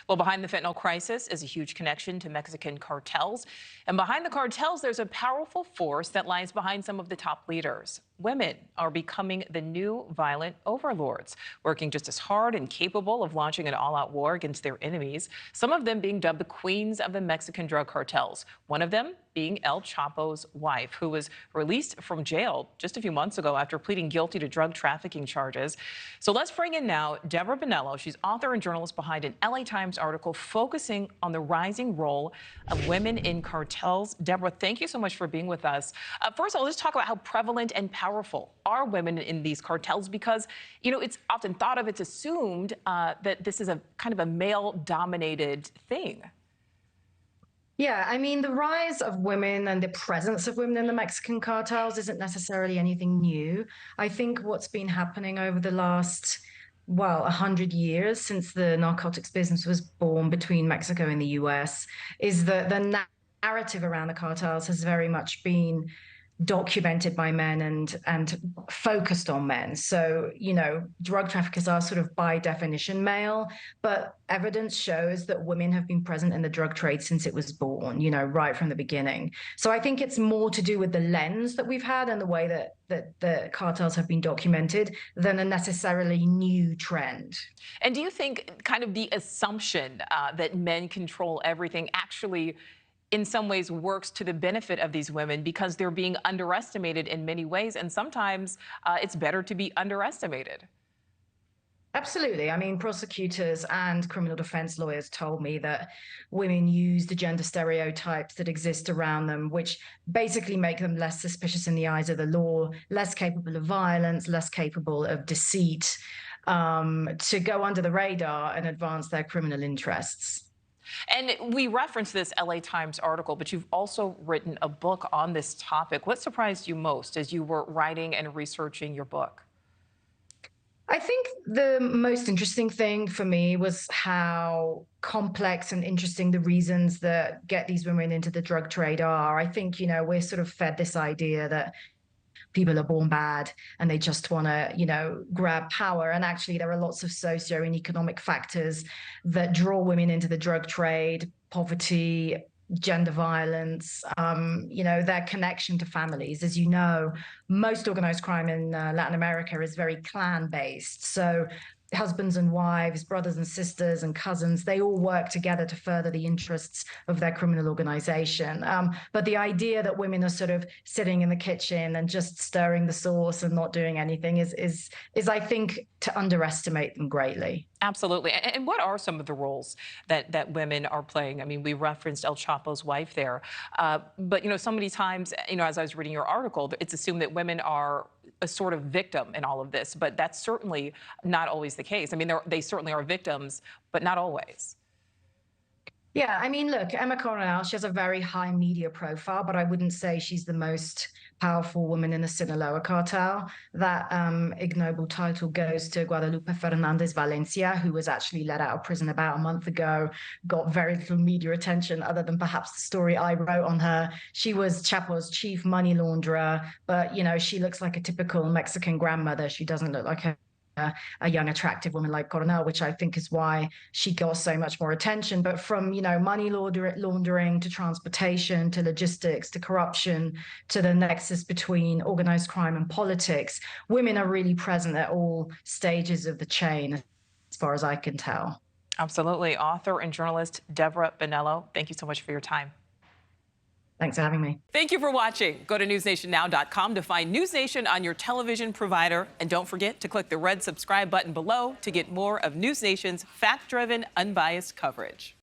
Well, behind the fentanyl crisis is a huge connection to Mexican cartels. And behind the cartels, there's a powerful force that lies behind some of the top leaders. Women are becoming the new violent overlords, working just as hard and capable of launching an all-out war against their enemies, some of them being dubbed the queens of the Mexican drug cartels. One of them being El Chapo's wife, who was released from jail just a few months ago after pleading guilty to drug trafficking charges. So let's bring in now Deborah Bonello. She's author and journalist behind an LA Times article focusing on the rising role of women in cartels. Deborah, thank you so much for being with us. First of all, let's talk about how prevalent and powerful are women in these cartels, because, you know, it's often thought of, it's assumed that this is a kind of a male-dominated thing. Yeah, I mean, the rise of women and the presence of women in the Mexican cartels isn't necessarily anything new. I think what's been happening over the last, well, 100 years since the narcotics business was born between Mexico and the US is that the narrative around the cartels has very much been documented by men and focused on men. So, you know, drug traffickers are sort of by definition male, but evidence shows that women have been present in the drug trade since it was born, you know, right from the beginning. So I think it's more to do with the lens that we've had and the way that the cartels have been documented than a necessarily new trend. And do you think kind of the assumption that men control everything actually in some ways works to the benefit of these women, because they're being underestimated in many ways, and sometimes it's better to be underestimated? Absolutely. I mean, prosecutors and criminal defense lawyers told me that women use the gender stereotypes that exist around them, which basically make them less suspicious in the eyes of the law, less capable of violence, less capable of deceit, to go under the radar and advance their criminal interests. And we referenced this LA Times article, but you've also written a book on this topic. What surprised you most as you were writing and researching your book? I think the most interesting thing for me was how complex and interesting the reasons that get these women into the drug trade are. I think, you know, we're sort of fed this idea that people are born bad and they just want to, you know, grab power. And actually, there are lots of socio and economic factors that draw women into the drug trade: poverty, gender violence, you know, their connection to families. As you know, most organized crime in Latin America is very clan-based. So husbands and wives, brothers and sisters and cousins, they all work together to further the interests of their criminal organization. But the idea that women are sort of sitting in the kitchen and just stirring the sauce and not doing anything is I think, to underestimate them greatly. Absolutely. And what are some of the roles that women are playing? I mean, we referenced El Chapo's wife there. But, you know, so many times, you know, as I was reading your article, it's assumed that women are a sort of victim in all of this. But that's certainly not always the case. I mean, they certainly are victims, but not always. Yeah, I mean, look, Emma Coronel, she has a very high media profile, but I wouldn't say she's the most powerful woman in the Sinaloa cartel. That ignoble title goes to Guadalupe Fernandez Valencia, who was actually let out of prison about a month ago, got very little media attention other than perhaps the story I wrote on her. She was Chapo's chief money launderer, but, you know, she looks like a typical Mexican grandmother. She doesn't look like a young, attractive woman like Coronel, which I think is why she got so much more attention. But from, you know, money laundering to transportation to logistics to corruption to the nexus between organized crime and politics, women are really present at all stages of the chain, as far as I can tell. Absolutely. Author and journalist Deborah Bonello, thank you so much for your time. Thanks for having me. Thank you for watching. Go to newsnationnow.com to find News Nation on your television provider. And don't forget to click the red subscribe button below to get more of News Nation's fact-driven, unbiased coverage.